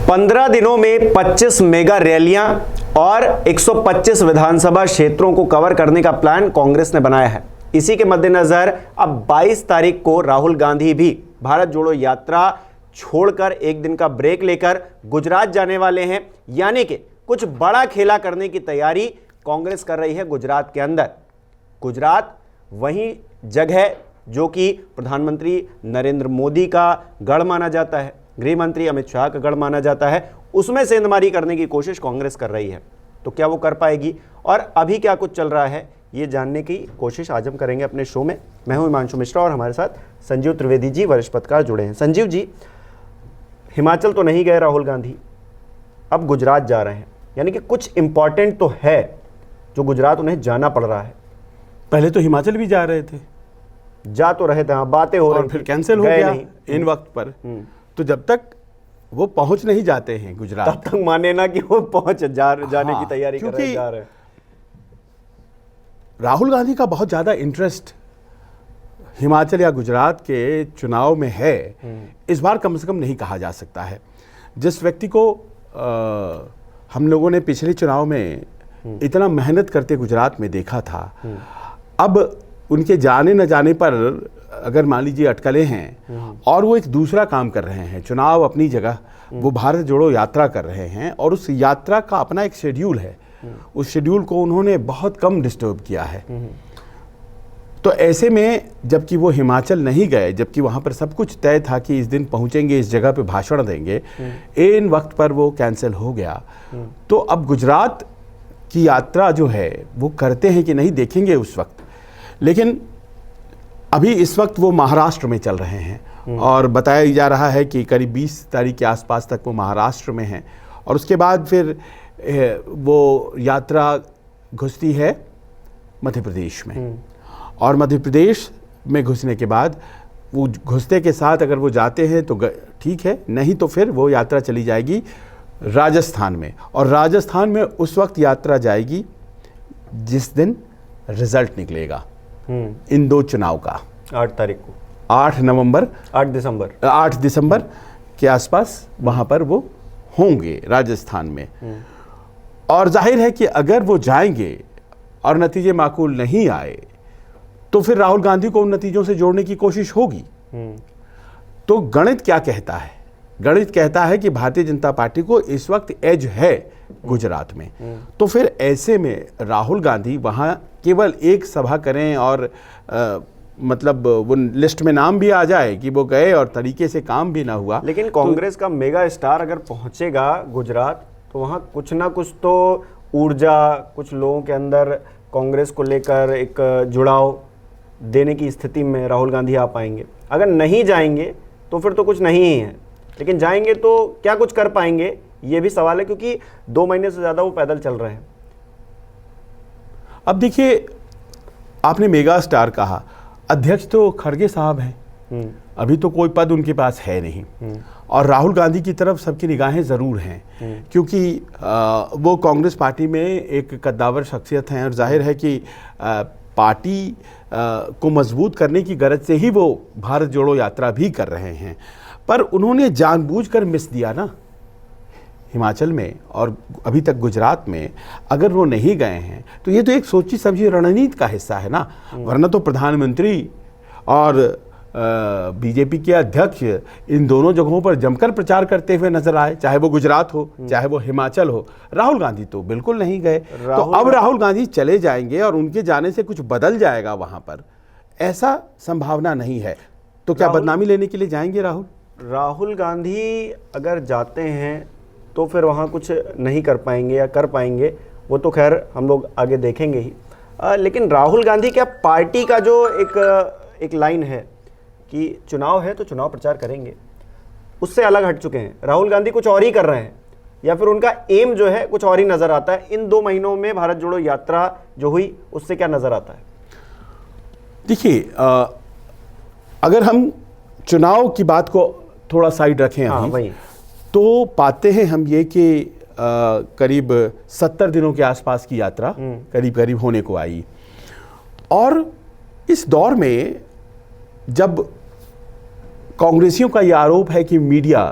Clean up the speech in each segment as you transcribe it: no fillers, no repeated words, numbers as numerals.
15 दिनों में 25 मेगा रैलियां और 125 विधानसभा क्षेत्रों को कवर करने का प्लान कांग्रेस ने बनाया है। इसी के मद्देनजर अब 22 तारीख को राहुल गांधी भी भारत जोड़ो यात्रा छोड़कर एक दिन का ब्रेक लेकर गुजरात जाने वाले हैं। यानी कि कुछ बड़ा खेला करने की तैयारी कांग्रेस कर रही है गुजरात के अंदर। गुजरात वही जगह है जो कि प्रधानमंत्री नरेंद्र मोदी का गढ़ माना जाता है, गृह मंत्री अमित शाह का गढ़ माना जाता है। उसमें सेंधमारी करने की कोशिश कांग्रेस कर रही है। तो क्या वो कर पाएगी और अभी क्या कुछ चल रहा है, ये जानने की कोशिश आज हम करेंगे अपने शो में। मैं हूं हिमांशु मिश्रा और हमारे साथ संजीव त्रिवेदी जी वरिष्ठ पत्रकार जुड़े हैं। संजीव जी, हिमाचल तो नहीं गए राहुल गांधी, अब गुजरात जा रहे हैं, यानी कि कुछ इंपॉर्टेंट तो है जो गुजरात उन्हें जाना पड़ रहा है। पहले तो हिमाचल भी जा रहे थे, जा तो रहे थे, हाँ, बातें हो रही और फिर कैंसिल हो गया इन वक्त पर। तो जब तक वो पहुंच नहीं जाते हैं गुजरात, तब तक माने ना कि वो जाने की तैयारी कर रहे, जा रहे हैं। राहुल गांधी का बहुत ज्यादा इंटरेस्ट हिमाचल या गुजरात के चुनाव में है, इस बार कम से कम नहीं कहा जा सकता है। जिस व्यक्ति को हम लोगों ने पिछले चुनाव में इतना मेहनत करते गुजरात में देखा था, अब उनके जाने न जाने पर अगर मान लीजिए अटकलें हैं और वो एक दूसरा काम कर रहे हैं, चुनाव अपनी जगह, वो भारत जोड़ो यात्रा कर रहे हैं और उस यात्रा का अपना एक शेड्यूल है, उस शेड्यूल को उन्होंने बहुत कम डिस्टर्ब किया है। तो ऐसे में जबकि वो हिमाचल नहीं गए, जबकि वहाँ पर सब कुछ तय था कि इस दिन पहुँचेंगे, इस जगह पे भाषण देंगे, इन वक्त पर वो कैंसिल हो गया। तो अब गुजरात की यात्रा जो है वो करते हैं कि नहीं, देखेंगे उस वक्त। लेकिन अभी इस वक्त वो महाराष्ट्र में चल रहे हैं और बताया जा रहा है कि करीब 20 तारीख के आसपास तक वो महाराष्ट्र में हैं और उसके बाद फिर वो यात्रा घुसती है मध्य प्रदेश में। और मध्य प्रदेश में घुसने के बाद वो घुसते के साथ अगर वो जाते हैं तो ठीक है, नहीं तो फिर वो यात्रा चली जाएगी राजस्थान में। और राजस्थान में उस वक्त यात्रा जाएगी जिस दिन रिजल्ट निकलेगा इन दो चुनाव का, 8 तारीख को, 8 दिसंबर के आसपास वहां पर वो होंगे राजस्थान में। और जाहिर है कि अगर वो जाएंगे और नतीजे माकूल नहीं आए तो फिर राहुल गांधी को उन नतीजों से जोड़ने की कोशिश होगी। तो गणित क्या कहता है? गणित कहता है कि भारतीय जनता पार्टी को इस वक्त एज है गुजरात में। तो फिर ऐसे में राहुल गांधी वहां केवल एक सभा करें और मतलब वो लिस्ट में नाम भी आ जाए कि वो गए और तरीके से काम भी ना हुआ। लेकिन कांग्रेस का मेगा स्टार अगर पहुंचेगा गुजरात तो वहां कुछ ना कुछ तो ऊर्जा, कुछ लोगों के अंदर कांग्रेस को लेकर एक जुड़ाव देने की स्थिति में राहुल गांधी आ पाएंगे। अगर नहीं जाएंगे तो फिर तो कुछ नहीं ही है, लेकिन जाएंगे तो क्या कुछ कर पाएंगे, ये भी सवाल है, क्योंकि 2 महीने से ज्यादा वो पैदल चल रहे हैं। अब देखिए, आपने मेगा स्टार कहा, अध्यक्ष तो खड़गे साहब हैं, अभी तो कोई पद उनके पास है नहीं। और राहुल गांधी की तरफ सबकी निगाहें जरूर हैं, क्योंकि वो कांग्रेस पार्टी में एक कद्दावर शख्सियत हैं और जाहिर है कि पार्टी को मजबूत करने की गरज से ही वो भारत जोड़ो यात्रा भी कर रहे हैं। पर उन्होंने जानबूझकर मिस दिया ना हिमाचल में, और अभी तक गुजरात में अगर वो नहीं गए हैं तो ये तो एक सोची समझी रणनीति का हिस्सा है ना। वरना तो प्रधानमंत्री और बीजेपी के अध्यक्ष इन दोनों जगहों पर जमकर प्रचार करते हुए नजर आए, चाहे वो गुजरात हो चाहे वो हिमाचल हो। राहुल गांधी तो बिल्कुल नहीं गए। तो अब राहुल गांधी चले जाएंगे और उनके जाने से कुछ बदल जाएगा वहां पर, ऐसा संभावना नहीं है। तो क्या बदनामी लेने के लिए जाएंगे राहुल गांधी अगर जाते हैं तो फिर वहाँ कुछ नहीं कर पाएंगे या कर पाएंगे, वो तो खैर हम लोग आगे देखेंगे ही। लेकिन राहुल गांधी क्या पार्टी का जो एक लाइन है कि चुनाव है तो चुनाव प्रचार करेंगे, उससे अलग हट चुके हैं। राहुल गांधी कुछ और ही कर रहे हैं, या फिर उनका एम जो है कुछ और ही नजर आता है। इन 2 महीनों में भारत जोड़ो यात्रा जो हुई उससे क्या नजर आता है? देखिए, अगर हम चुनाव की बात को थोड़ा साइड रखें अभी, तो पाते हैं हम ये कि करीब 70 दिनों के आसपास की यात्रा करीब होने को आई। और इस दौर में जब कांग्रेसियों का ये आरोप है कि मीडिया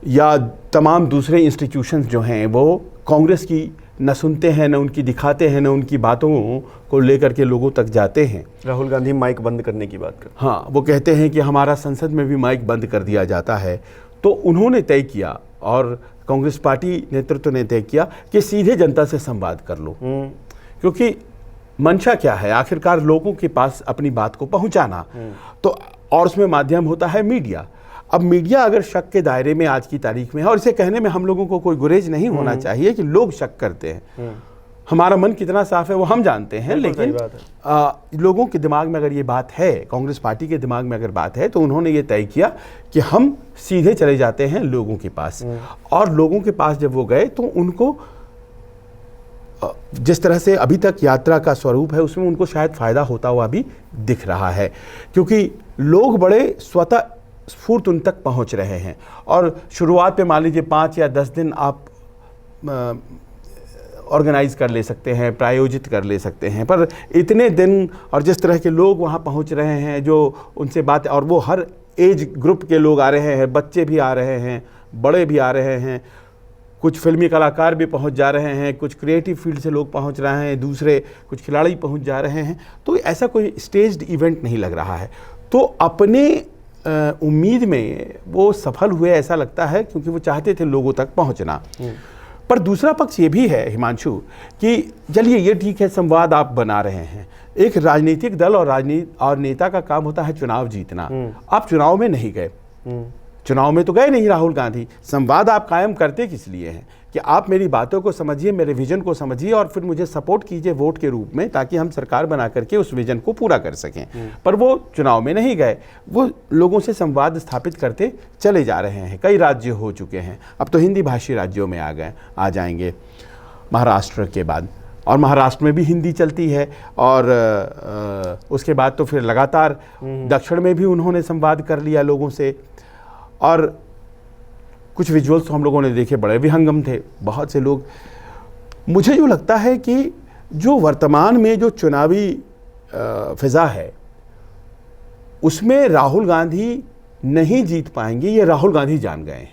या तमाम दूसरे इंस्टीट्यूशंस जो हैं वो कांग्रेस की न सुनते हैं, न उनकी दिखाते हैं, न उनकी बातों को लेकर के लोगों तक जाते हैं। राहुल गांधी माइक बंद करने की बात करते हैं। हाँ, वो कहते हैं कि हमारा संसद में भी माइक बंद कर दिया जाता है। तो उन्होंने तय किया और कांग्रेस पार्टी नेतृत्व ने तय किया कि सीधे जनता से संवाद कर लो, क्योंकि मंशा क्या है, आखिरकार लोगों के पास अपनी बात को पहुंचाना। तो और उसमें माध्यम होता है मीडिया। अब मीडिया अगर शक के दायरे में आज की तारीख में है, और इसे कहने में हम लोगों को कोई गुरेज नहीं होना चाहिए कि लोग शक करते हैं, हमारा मन कितना साफ है वो हम जानते हैं, लेकिन लोगों के दिमाग में अगर ये बात है, कांग्रेस पार्टी के दिमाग में अगर बात है, तो उन्होंने ये तय किया कि हम सीधे चले जाते हैं लोगों के पास। और लोगों के पास जब वो गए तो उनको जिस तरह से अभी तक यात्रा का स्वरूप है उसमें उनको शायद फायदा होता हुआ भी दिख रहा है, क्योंकि लोग बड़े स्वतः स्फूर्त उन तक पहुंच रहे हैं। और शुरुआत पे मान लीजिए 5 या 10 दिन आप ऑर्गेनाइज कर ले सकते हैं, प्रायोजित कर ले सकते हैं, पर इतने दिन और जिस तरह के लोग वहाँ पहुँच रहे हैं, जो उनसे बात, और वो हर एज ग्रुप के लोग आ रहे हैं, बच्चे भी आ रहे हैं, बड़े भी आ रहे हैं, कुछ फिल्मी कलाकार भी पहुँच जा रहे हैं, कुछ क्रिएटिव फील्ड से लोग पहुँच रहे हैं, दूसरे कुछ खिलाड़ी पहुँच जा रहे हैं। तो ऐसा कोई स्टेज्ड इवेंट नहीं लग रहा है। तो अपने उम्मीद में वो सफल हुए ऐसा लगता है, क्योंकि वो चाहते थे लोगों तक पहुंचना। पर दूसरा पक्ष ये भी है हिमांशु कि चलिए ये ठीक है, संवाद आप बना रहे हैं, एक राजनीतिक दल और नेता का काम होता है चुनाव जीतना। आप चुनाव में नहीं गए, चुनाव में तो गए नहीं राहुल गांधी, संवाद आप कायम करते किस लिए हैं कि आप मेरी बातों को समझिए, मेरे विजन को समझिए और फिर मुझे सपोर्ट कीजिए वोट के रूप में, ताकि हम सरकार बना करके उस विजन को पूरा कर सकें। पर वो चुनाव में नहीं गए, वो लोगों से संवाद स्थापित करते चले जा रहे हैं। कई राज्य हो चुके हैं, अब तो हिंदी भाषी राज्यों में आ जाएंगे महाराष्ट्र के बाद, और महाराष्ट्र में भी हिंदी चलती है। और उसके बाद तो फिर लगातार दक्षिण में भी उन्होंने संवाद कर लिया लोगों से। और कुछ विजुअल्स तो हम लोगों ने देखे, बड़े विहंगम थे, बहुत से लोग। मुझे जो लगता है कि जो वर्तमान में जो चुनावी फिजा है उसमें राहुल गांधी नहीं जीत पाएंगे, ये राहुल गांधी जान गए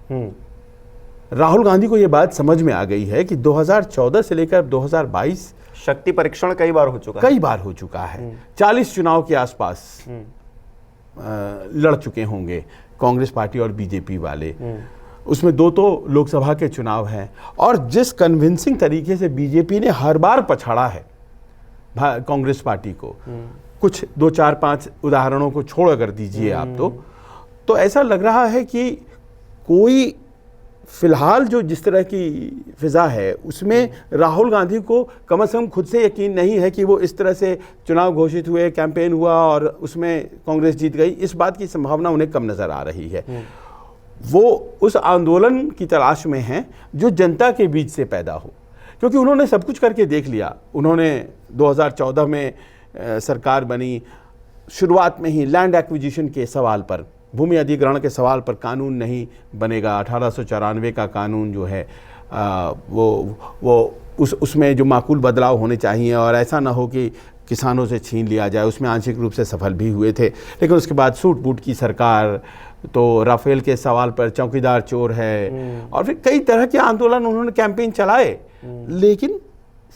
हैं। राहुल गांधी को ये बात समझ में आ गई है कि 2014 से लेकर 2022 शक्ति परीक्षण कई बार हो चुका है। 40 चुनाव के आसपास लड़ चुके होंगे कांग्रेस पार्टी और बीजेपी वाले। उसमें 2 तो लोकसभा के चुनाव हैं, और जिस कन्विंसिंग तरीके से बीजेपी ने हर बार पछाड़ा है कांग्रेस पार्टी को, कुछ 2, 4, 5 उदाहरणों को छोड़ कर दीजिए आप, तो ऐसा लग रहा है कि कोई फिलहाल जो जिस तरह की फिजा है उसमें राहुल गांधी को कम से कम खुद से यकीन नहीं है कि वो इस तरह से चुनाव घोषित हुए, कैंपेन हुआ और उसमें कांग्रेस जीत गई, इस बात की संभावना उन्हें कम नजर आ रही है। वो उस आंदोलन की तलाश में हैं जो जनता के बीच से पैदा हो, क्योंकि उन्होंने सब कुछ करके देख लिया। उन्होंने 2014 में सरकार बनी, शुरुआत में ही लैंड एक्विजिशन के सवाल पर, भूमि अधिग्रहण के सवाल पर कानून नहीं बनेगा, 1894 का कानून जो है वो उसमें जो माकूल बदलाव होने चाहिए और ऐसा ना हो कि किसानों से छीन लिया जाए, उसमें आंशिक रूप से सफल भी हुए थे। लेकिन उसके बाद सूट बूट की सरकार, तो राफेल के सवाल पर चौकीदार चोर है, और फिर कई तरह के आंदोलन उन्होंने कैंपेन चलाए, लेकिन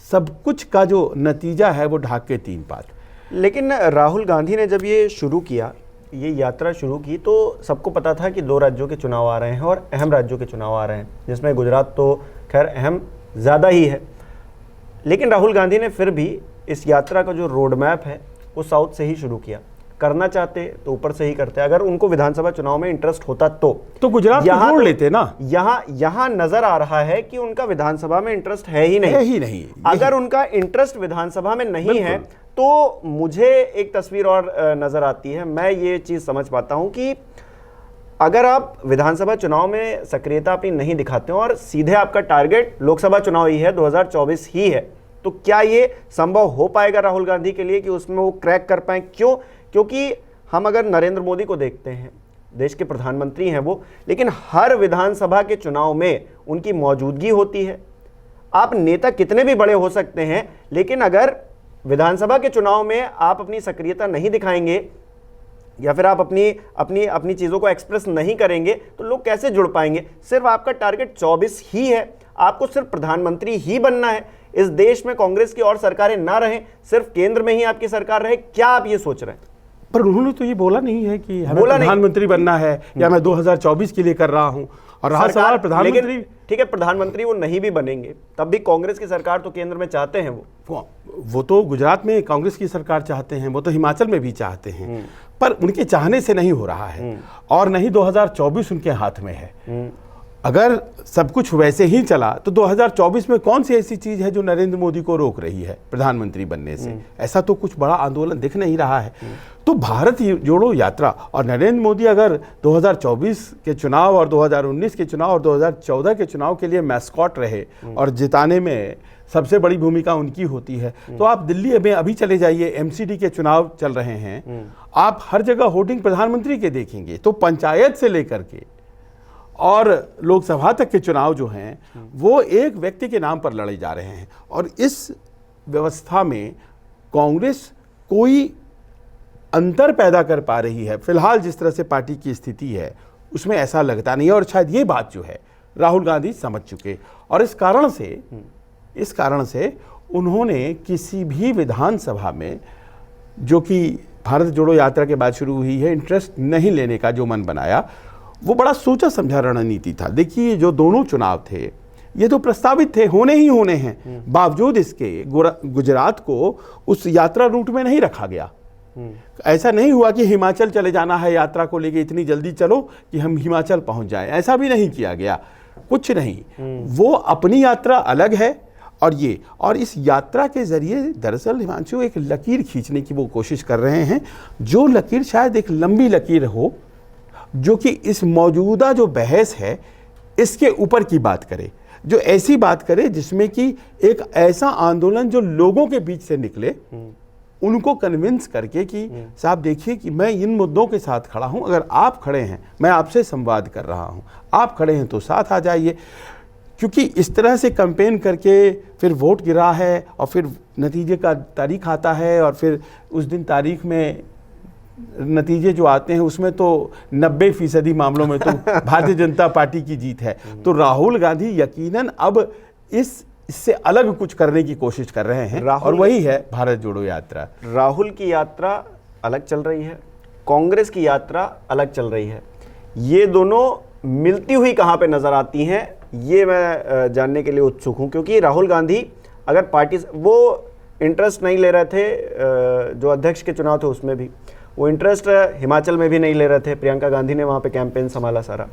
सब कुछ का जो नतीजा है वो ढाक के 3 पात। लेकिन राहुल गांधी ने जब ये शुरू किया, ये यात्रा शुरू की, तो सबको पता था कि 2 राज्यों के चुनाव आ रहे हैं और अहम राज्यों के चुनाव आ रहे हैं, जिसमें गुजरात तो खैर अहम ज़्यादा ही है। लेकिन राहुल गांधी ने फिर भी इस यात्रा का जो रोड मैप है वो साउथ से ही शुरू किया। करना चाहते तो ऊपर से ही करते, अगर उनको विधानसभा चुनाव में इंटरेस्ट होता तो गुजरात जोड़ लेते ना। यहाँ नजर आ रहा है कि उनका विधानसभा में इंटरेस्ट है ही नहीं। अगर उनका इंटरेस्ट विधानसभा में नहीं है तो मुझे एक तस्वीर और नजर आती है। मैं ये चीज समझ पाता हूं कि अगर आप विधानसभा चुनाव में सक्रियता अपनी नहीं दिखाते हो और सीधे आपका टारगेट लोकसभा चुनाव ही है, 2024 ही है, तो क्या ये संभव हो पाएगा राहुल गांधी के लिए कि उसमें वो क्रैक कर पाए? क्योंकि हम अगर नरेंद्र मोदी को देखते हैं, देश के प्रधानमंत्री हैं वो, लेकिन हर विधानसभा के चुनाव में उनकी मौजूदगी होती है। आप नेता कितने भी बड़े हो सकते हैं, लेकिन अगर विधानसभा के चुनाव में आप अपनी सक्रियता नहीं दिखाएंगे या फिर आप अपनी अपनी अपनी चीज़ों को एक्सप्रेस नहीं करेंगे तो लोग कैसे जुड़ पाएंगे। सिर्फ आपका टारगेट 24 ही है, आपको सिर्फ प्रधानमंत्री ही बनना है, इस देश में कांग्रेस की और सरकारें ना रहें, सिर्फ केंद्र में ही आपकी सरकार रहे, क्या आप ये सोच रहे हैं? पर उन्होंने तो ये बोला नहीं है कि हमें प्रधानमंत्री बनना है या मैं 2024 के लिए कर रहा हूं। और रहा सवाल प्रधानमंत्री, ठीक है, प्रधानमंत्री वो नहीं भी बनेंगे तब भी कांग्रेस की सरकार तो केंद्र में चाहते हैं। वो तो गुजरात में कांग्रेस की सरकार चाहते हैं, वो तो हिमाचल में भी चाहते हैं, पर उनके चाहने से नहीं हो रहा है और नहीं 2024 उनके हाथ में है। अगर सब कुछ वैसे ही चला तो 2024 में कौन सी ऐसी चीज है जो नरेंद्र मोदी को रोक रही है प्रधानमंत्री बनने से? ऐसा तो कुछ बड़ा आंदोलन दिख नहीं रहा है। तो भारत जोड़ो यात्रा और नरेंद्र मोदी अगर 2024 के चुनाव और 2019 के चुनाव और 2014 के चुनाव के लिए मैस्कॉट रहे और जिताने में सबसे बड़ी भूमिका उनकी होती है, तो आप दिल्ली में अभी चले जाइए, एमसीडी के चुनाव चल रहे हैं, आप हर जगह होर्डिंग प्रधानमंत्री के देखेंगे। तो पंचायत से लेकर के और लोकसभा तक के चुनाव जो हैं वो एक व्यक्ति के नाम पर लड़े जा रहे हैं। और इस व्यवस्था में कांग्रेस कोई अंतर पैदा कर पा रही है फिलहाल, जिस तरह से पार्टी की स्थिति है उसमें ऐसा लगता नहीं है। और शायद ये बात जो है राहुल गांधी समझ चुके और इस कारण से उन्होंने किसी भी विधानसभा में, जो कि भारत जोड़ो यात्रा के बाद शुरू हुई है, इंटरेस्ट नहीं लेने का जो मन बनाया, वो बड़ा सोचा समझा रणनीति था। देखिए, जो दोनों चुनाव थे ये तो प्रस्तावित थे, होने ही होने हैं, बावजूद इसके गुजरात को उस यात्रा रूट में नहीं रखा गया। ऐसा नहीं हुआ कि हिमाचल चले जाना है यात्रा को लेके, इतनी जल्दी चलो कि हम हिमाचल पहुंच जाएं, ऐसा भी नहीं किया गया, कुछ नहीं। वो अपनी यात्रा अलग है और इस यात्रा के जरिए दरअसल हिमांशु एक लकीर खींचने की वो कोशिश कर रहे हैं, जो लकीर शायद एक लंबी लकीर हो, जो कि इस मौजूदा जो बहस है इसके ऊपर की बात करे, जो ऐसी बात करे जिसमें कि एक ऐसा आंदोलन जो लोगों के बीच से निकले, उनको कन्विंस करके कि साहब देखिए कि मैं इन मुद्दों के साथ खड़ा हूं, अगर आप खड़े हैं, मैं आपसे संवाद कर रहा हूं, आप खड़े हैं तो साथ आ जाइए। क्योंकि इस तरह से कैंपेन करके फिर वोट गिरा है और फिर नतीजे का तारीख आता है और फिर उस दिन तारीख में नतीजे जो आते हैं उसमें तो 90% मामलों में तो भारतीय जनता पार्टी की जीत है। तो राहुल गांधी यकीनन अब इससे अलग कुछ करने की कोशिश कर रहे हैं और वही है भारत जोड़ो यात्रा। राहुल की यात्रा अलग चल रही है, कांग्रेस की यात्रा अलग चल रही है, ये दोनों मिलती हुई कहाँ पे नजर आती हैं, ये मैं जानने के लिए उत्सुक हूँ। क्योंकि राहुल गांधी अगर पार्टी वो इंटरेस्ट नहीं ले रहे थे, जो अध्यक्ष के चुनाव थे उसमें भी वो इंटरेस्ट हिमाचल में भी नहीं ले रहे थे, प्रियंका गांधी ने वहाँ पे कैंपेन संभाला सारा।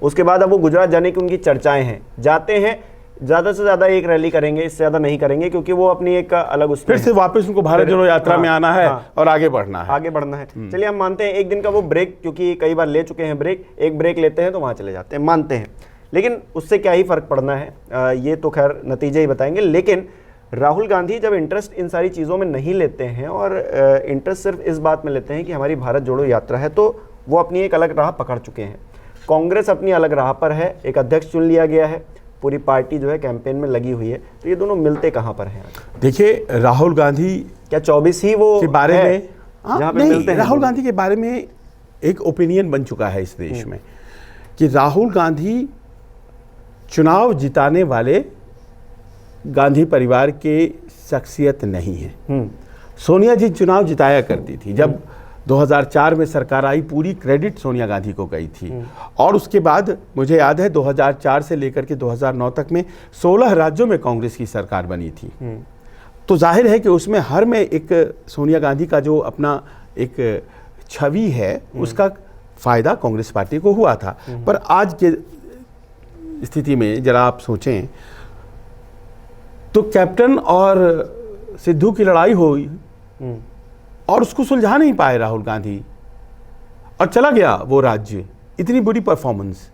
उसके बाद अब वो गुजरात जाने की उनकी चर्चाएं हैं, जाते हैं, ज़्यादा से ज़्यादा एक रैली करेंगे, इससे ज़्यादा नहीं करेंगे, क्योंकि वो अपनी एक अलग उसमें फिर से वापस उनको भारत जोड़ो यात्रा में आना है और आगे बढ़ना है। चलिए हम मानते हैं एक दिन का वो ब्रेक, क्योंकि कई बार ले चुके हैं ब्रेक, एक ब्रेक लेते हैं तो वहाँ चले जाते हैं, मानते हैं, लेकिन उससे क्या ही फर्क पड़ना है, ये तो खैर नतीजे ही बताएंगे। लेकिन राहुल गांधी जब इंटरेस्ट इन सारी चीज़ों में नहीं लेते हैं और इंटरेस्ट सिर्फ इस बात में लेते हैं कि हमारी भारत जोड़ो यात्रा है, तो वो अपनी एक अलग राह पकड़ चुके हैं। कांग्रेस अपनी अलग राह पर है, एक अध्यक्ष चुन लिया गया है, पूरी पार्टी जो है कैंपेन में लगी हुई है, तो ये दोनों मिलते कहाँ पर हैं? देखिए, राहुल गांधी क्या 24 ही वो के बारे में जहाँ पे मिलते हैं? राहुल गांधी के बारे में एक ओपिनियन बन चुका है इस देश में कि राहुल गांधी चुनाव जिताने वाले गांधी परिवार के शख्सियत नहीं है। सोनिया जी चुनाव जिताया करती थी, जब 2004 में सरकार आई पूरी क्रेडिट सोनिया गांधी को गई थी। और उसके बाद मुझे याद है 2004 से लेकर के 2009 तक में 16 राज्यों में कांग्रेस की सरकार बनी थी। तो जाहिर है कि उसमें हर में एक सोनिया गांधी का जो अपना एक छवि है उसका फायदा कांग्रेस पार्टी को हुआ था। पर आज के स्थिति में जरा आप सोचें तो कैप्टन और सिद्धू की लड़ाई हुई और उसको सुलझा नहीं पाए राहुल गांधी और चला गया वो राज्य, इतनी बुरी परफॉर्मेंस।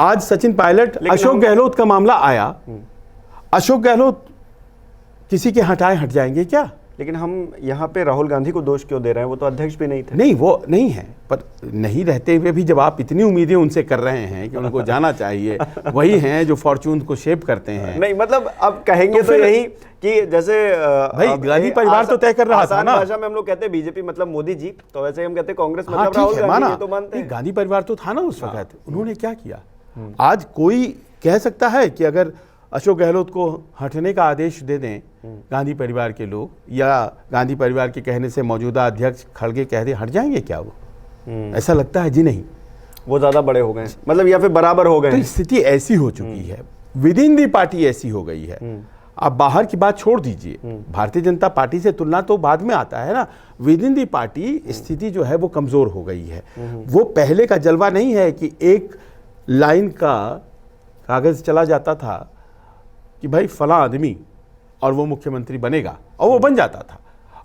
आज सचिन पायलट, अशोक गहलोत का मामला आया, अशोक गहलोत किसी के हटाए हट जाएंगे क्या? लेकिन हम यहाँ पे राहुल गांधी को दोष क्यों दे रहे हैं? वो तो अध्यक्ष भी नहीं थे। नहीं, वो नहीं है, पर नहीं रहते हुए भी जब आप इतनी उम्मीदें उनसे कर रहे हैं कि उनको जाना चाहिए, वही हैं जो फॉर्चून को शेप करते हैं। नहीं मतलब अब कहेंगे तो यही कि जैसे भाई गांधी परिवार तो तय कर रहा था ना। भाषा में हम लोग कहते हैं बीजेपी मतलब मोदी जी, तो वैसे हम कहते हैं कांग्रेस हाँ, मतलब राहुल ठीक है, गांधी, माना। ये तो मानते हैं। गांधी परिवार तो था ना उस वक्त। उन्होंने क्या किया? आज कोई कह सकता है कि अगर अशोक गहलोत को हटने का आदेश दे दें गांधी परिवार के लोग, या गांधी परिवार के कहने से मौजूदा अध्यक्ष खड़गे कह दे, हट जाएंगे क्या वो? ऐसा लगता है जी नहीं, वो ज्यादा बड़े हो गए मतलब, या फिर बराबर हो गए। तो स्थिति ऐसी हो चुकी है, विद इन दी पार्टी ऐसी हो गई है। आप बाहर की बात छोड़ दीजिए, भारतीय जनता पार्टी से तुलना तो बाद में आता है ना। विद इन दी पार्टी स्थिति जो है वो कमजोर हो गई है। वो पहले का जलवा नहीं है कि एक लाइन का कागज चला जाता था कि भाई फला आदमी और वो मुख्यमंत्री बनेगा, और वो बन जाता था।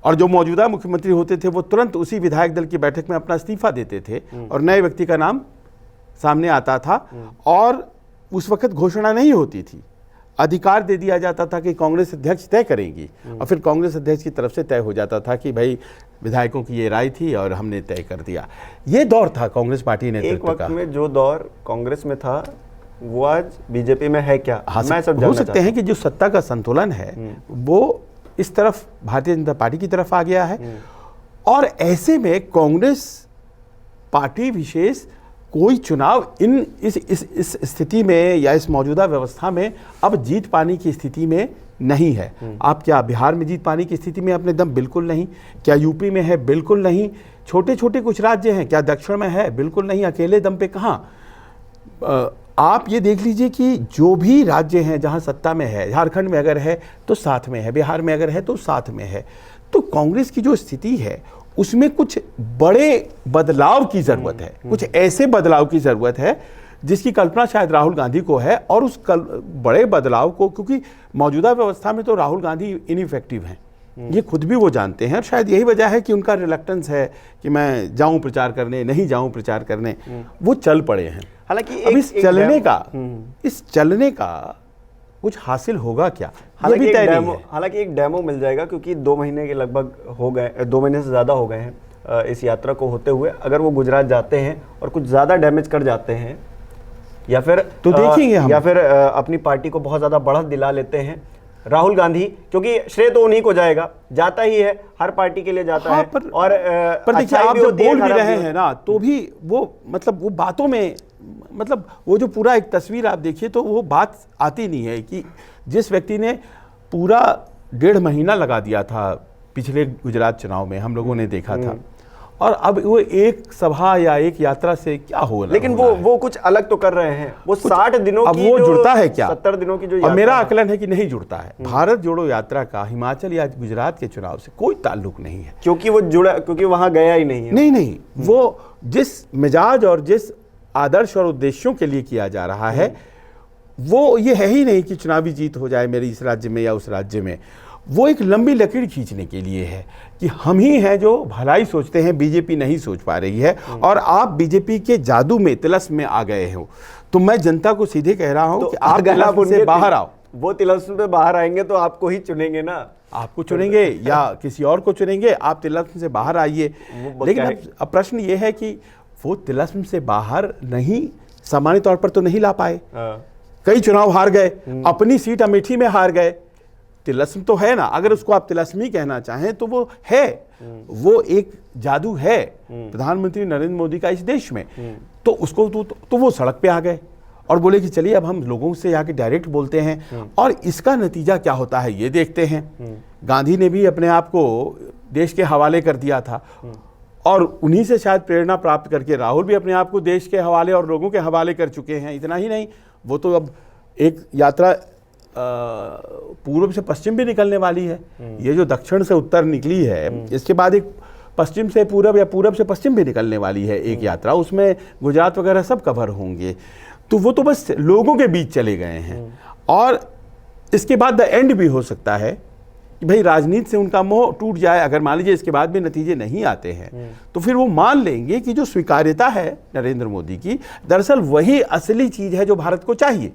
और जो मौजूदा मुख्यमंत्री होते थे वो तुरंत उसी विधायक दल की बैठक में अपना इस्तीफा देते थे और नए व्यक्ति का नाम सामने आता था। और उस वक्त घोषणा नहीं होती थी, अधिकार दे दिया जाता था कि कांग्रेस अध्यक्ष तय करेंगी, और फिर कांग्रेस अध्यक्ष की तरफ से तय हो जाता था कि भाई विधायकों की ये राय थी और हमने तय कर दिया। ये दौर था कांग्रेस पार्टी नेतृत्व का। एक वक्त में जो दौर कांग्रेस में था वो आज बीजेपी में है क्या? मैं सब हो सकते हैं कि जो सत्ता का संतुलन है वो इस तरफ भारतीय जनता पार्टी की तरफ आ गया है, और ऐसे में कांग्रेस पार्टी विशेष कोई चुनाव इस स्थिति में या इस मौजूदा व्यवस्था में अब जीत पाने की स्थिति में नहीं है। आप क्या बिहार में जीत पाने की स्थिति में अपने दम? बिल्कुल नहीं। क्या यूपी में है? बिल्कुल नहीं। छोटे छोटे कुछ राज्य हैं, क्या दक्षिण में है? बिल्कुल नहीं। अकेले दम पे कहाँ? आप ये देख लीजिए कि जो भी राज्य हैं जहां सत्ता में है, झारखंड में अगर है तो साथ में है, बिहार में अगर है तो साथ में है। तो कांग्रेस की जो स्थिति है उसमें कुछ बड़े बदलाव की जरूरत है, कुछ ऐसे बदलाव की जरूरत है जिसकी कल्पना शायद राहुल गांधी को है। और उस बड़े बदलाव को, क्योंकि मौजूदा व्यवस्था में तो राहुल गांधी इनइफेक्टिव हैं, ये खुद भी वो जानते हैं, और शायद यही वजह है कि उनका रिलक्टेंस है कि मैं जाऊं प्रचार करने, नहीं जाऊं प्रचार करने। वो चल पड़े हैं। हालांकि इस चलने का कुछ हासिल होगा क्या? हालांकि एक डेमो मिल जाएगा, क्योंकि 2 महीने के लगभग हो गए, 2 महीने से ज़्यादा हो गए हैं इस यात्रा को होते हुए। अगर वो गुजरात जाते हैं और कुछ ज़्यादा डैमेज कर जाते हैं, या फिर तो देखेंगे हम, या फिर अपनी पार्टी को बहुत ज़्यादा बढ़त दिला लेते हैं राहुल गांधी, क्योंकि श्रेय तो उन्हीं को जाएगा, जाता ही है, हर पार्टी के लिए जाता है। पर देखिए, आप जब बोल भी रहे हैं ना, तो भी वो मतलब वो बातों में, मतलब वो जो पूरा एक तस्वीर आप देखिए तो वो बात आती नहीं है कि जिस व्यक्ति ने पूरा 1.5 महीना लगा दिया था पिछले गुजरात चुनाव में, हम लोगों ने देखा था, और अब वो एक सभा या एक यात्रा से क्या हो रहा है? लेकिन वो कुछ अलग तो कर रहे हैं। वो 60 दिनों अब की वो जुड़ता है क्या? 70 दिनों की जो और मेरा आकलन है कि नहीं जुड़ता है। भारत जोड़ो यात्रा का हिमाचल या गुजरात के चुनाव से कोई ताल्लुक नहीं है, क्योंकि वो जुड़ा, क्योंकि वहां गया ही नहीं है। नहीं, वो जिस मिजाज और जिस आदर्श और उद्देश्यों के लिए किया जा रहा है, वो ये है ही नहीं कि चुनावी जीत हो जाए मेरी इस राज्य में या उस राज्य में। वो एक लंबी लकीर खींचने के लिए है कि हम ही हैं जो भलाई सोचते हैं, बीजेपी नहीं सोच पा रही है, और आप बीजेपी के जादू में, तिलस्म में आ गए हो। तो मैं जनता को सीधे कह रहा हूं कि आप तिलस्म से बाहर आओ। वो तिलस्म से बाहर आएंगे तो आपको ही चुनेंगे ना, आपको चुनेंगे या किसी और को चुनेंगे। आप तिलस्म से बाहर आइए। लेकिन अब प्रश्न ये है कि वो तिलस्म से बाहर नहीं, सामान्य तौर पर तो नहीं ला पाए। कई चुनाव हार गए, अपनी सीट अमेठी में हार गए। तिलस्म तो है ना, अगर उसको आप तिलस्मी कहना चाहें तो वो है, वो एक जादू है प्रधानमंत्री नरेंद्र मोदी का इस देश में। तो उसको तो वो सड़क पे आ गए और बोले कि चलिए अब हम लोगों से आके डायरेक्ट बोलते हैं, और इसका नतीजा क्या होता है ये देखते हैं। गांधी ने भी अपने आप को देश के हवाले कर दिया था, और उन्हीं से शायद प्रेरणा प्राप्त करके राहुल भी अपने आप को देश के हवाले और लोगों के हवाले कर चुके हैं। इतना ही नहीं, वो तो अब एक यात्रा पूर्व से पश्चिम भी निकलने वाली है। ये जो दक्षिण से उत्तर निकली है, इसके बाद एक पश्चिम से पूरब या पूरब से पश्चिम भी निकलने वाली है एक यात्रा। उसमें गुजरात वगैरह सब कवर होंगे। तो वो तो बस लोगों के बीच चले गए हैं, और इसके बाद द एंड भी हो सकता है कि भाई राजनीति से उनका मोह टूट जाए। अगर मान लीजिए इसके बाद भी नतीजे नहीं आते हैं तो फिर वो मान लेंगे कि जो स्वीकार्यता है नरेंद्र मोदी की, दरअसल वही असली चीज है जो भारत को चाहिए।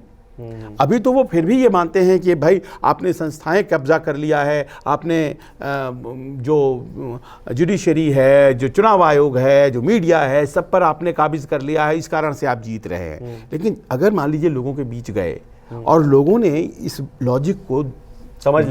अभी तो वो फिर भी ये मानते हैं कि भाई आपने संस्थाएं कब्जा कर लिया है, आपने जो जुडिशरी है, जो चुनाव आयोग है, जो मीडिया है, सब पर आपने काबिज कर लिया है, इस कारण से आप जीत रहे हैं। लेकिन अगर मान लीजिए लोगों के बीच गए और लोगों ने इस लॉजिक को समझ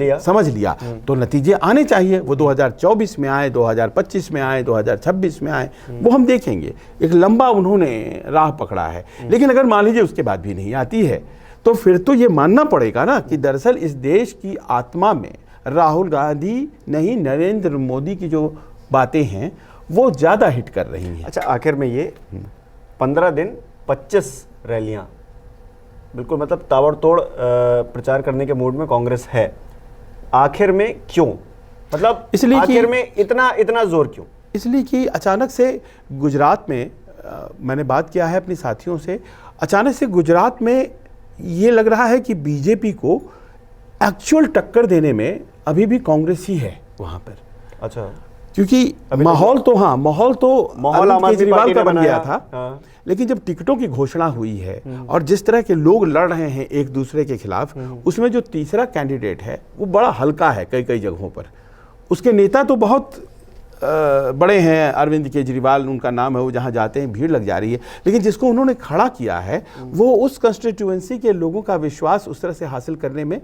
लिया तो नतीजे आने चाहिए। वो 2024 में आए, 2025 में आए, 2026 में आए, वो हम देखेंगे। एक लंबा उन्होंने राह पकड़ा है। लेकिन अगर मान लीजिए उसके बाद भी नहीं आती है तो फिर तो ये मानना पड़ेगा ना कि दरअसल इस देश की आत्मा में राहुल गांधी नहीं, नरेंद्र मोदी की जो बातें हैं वो ज़्यादा हिट कर रही हैं। अच्छा, आखिर में ये 15 दिन 25 रैलियां, बिल्कुल मतलब ताबड़तोड़ प्रचार करने के मूड में कांग्रेस है। आखिर में क्यों, मतलब इसलिए आखिर में इतना जोर क्यों? इसलिए कि अचानक से गुजरात में मैंने बात किया है अपने साथियों से, अचानक से गुजरात में ये लग रहा है कि बीजेपी को एक्चुअल टक्कर देने में अभी भी कांग्रेस ही है वहां पर। अच्छा, क्योंकि माहौल तो अरविंद केजरीवाल का बन गया था। हाँ। लेकिन जब टिकटों की घोषणा हुई है और जिस तरह के लोग लड़ रहे हैं एक दूसरे के खिलाफ, उसमें जो तीसरा कैंडिडेट है वो बड़ा हल्का है कई जगहों पर। उसके नेता तो बहुत बड़े हैं, अरविंद केजरीवाल उनका नाम है, वो जहाँ जाते हैं भीड़ लग जा रही है। लेकिन जिसको उन्होंने खड़ा किया है वो उस कंस्टिट्यूएंसी के लोगों का विश्वास उस तरह से हासिल करने में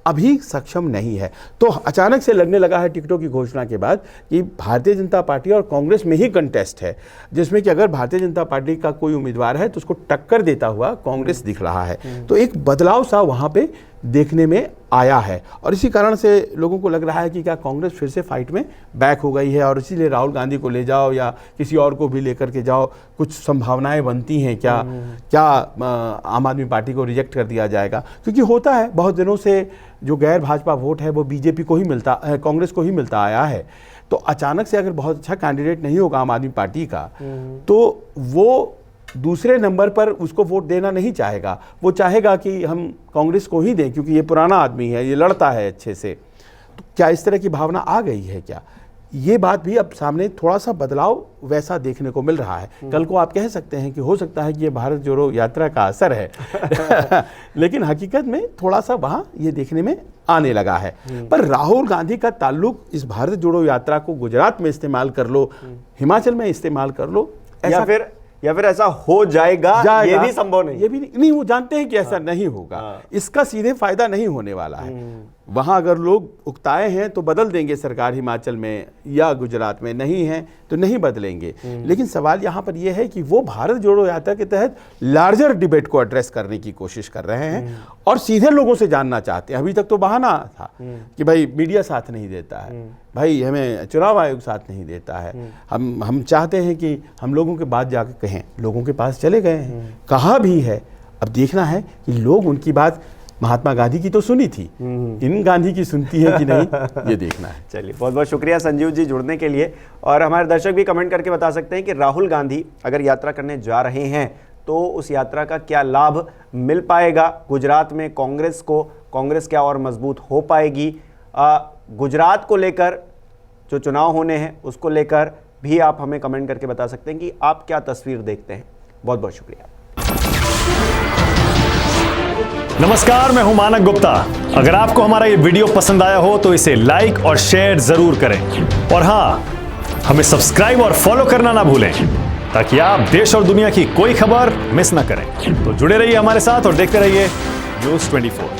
अभी सक्षम नहीं है। तो अचानक से लगने लगा है टिकटों की घोषणा के बाद कि भारतीय जनता पार्टी और कांग्रेस में ही कंटेस्ट है, जिसमें कि अगर भारतीय जनता पार्टी का कोई उम्मीदवार है तो उसको टक्कर देता हुआ कांग्रेस दिख रहा है। तो एक बदलाव सा वहाँ पे देखने में आया है और इसी कारण से लोगों को लग रहा है कि क्या कांग्रेस फिर से फाइट में बैक हो गई है और इसीलिए राहुल गांधी को ले जाओ या किसी और को भी लेकर के जाओ, कुछ संभावनाएं बनती हैं क्या आम आदमी पार्टी को रिजेक्ट कर दिया जाएगा। क्योंकि होता है बहुत दिनों से जो गैर भाजपा वोट है वो बीजेपी को ही मिलता है, कांग्रेस को ही मिलता आया है। तो अचानक से अगर बहुत अच्छा कैंडिडेट नहीं होगा आम आदमी पार्टी का तो वो दूसरे नंबर पर उसको वोट देना नहीं चाहेगा। वो चाहेगा कि हम कांग्रेस को ही दें क्योंकि ये पुराना आदमी है, ये लड़ता है अच्छे से। तो क्या इस तरह की भावना आ गई है क्या? ये बात भी अब सामने थोड़ा सा बदलाव वैसा देखने को मिल रहा है। कल को आप कह सकते हैं कि हो सकता है कि ये भारत जोड़ो यात्रा का असर है लेकिन हकीकत में थोड़ा सा वहाँ ये देखने में आने लगा है। पर राहुल गांधी का ताल्लुक इस भारत जोड़ो यात्रा को गुजरात में इस्तेमाल कर लो, हिमाचल में इस्तेमाल कर लो, या फिर ऐसा हो जाएगा ये भी संभव नहीं। ये भी नहीं, वो जानते हैं कि ऐसा नहीं होगा। इसका सीधे फायदा नहीं होने वाला है। वहां अगर लोग उकताए हैं तो बदल देंगे सरकार हिमाचल में या गुजरात में, नहीं है तो नहीं बदलेंगे। लेकिन सवाल यहां पर यह है कि वो भारत जोड़ो यात्रा के तहत लार्जर डिबेट को एड्रेस करने की कोशिश कर रहे हैं और सीधे लोगों से जानना चाहते हैं। अभी तक तो बहाना था कि भाई मीडिया साथ नहीं देता है, भाई हमें चुनाव आयोग साथ नहीं देता है, हम चाहते हैं कि हम लोगों के बात जाकर कहें। लोगों के पास चले गए हैं, कहा भी है। अब देखना है कि लोग उनकी बात, महात्मा गांधी की तो सुनी थी, इन गांधी की सुनती है कि नहीं, ये देखना है। चलिए, बहुत बहुत शुक्रिया संजीव जी जुड़ने के लिए। और हमारे दर्शक भी कमेंट करके बता सकते हैं कि राहुल गांधी अगर यात्रा करने जा रहे हैं तो उस यात्रा का क्या लाभ मिल पाएगा गुजरात में कांग्रेस को, कांग्रेस क्या और मजबूत हो पाएगी। गुजरात को लेकर जो चुनाव होने हैं उसको लेकर भी आप हमें कमेंट करके बता सकते हैं कि आप क्या तस्वीर देखते हैं। बहुत बहुत शुक्रिया। नमस्कार, मैं हूं मानक गुप्ता। अगर आपको हमारा ये वीडियो पसंद आया हो तो इसे लाइक और शेयर जरूर करें और हां, हमें सब्सक्राइब और फॉलो करना ना भूलें ताकि आप देश और दुनिया की कोई खबर मिस ना करें। तो जुड़े रहिए हमारे साथ और देखते रहिए न्यूज़ 24।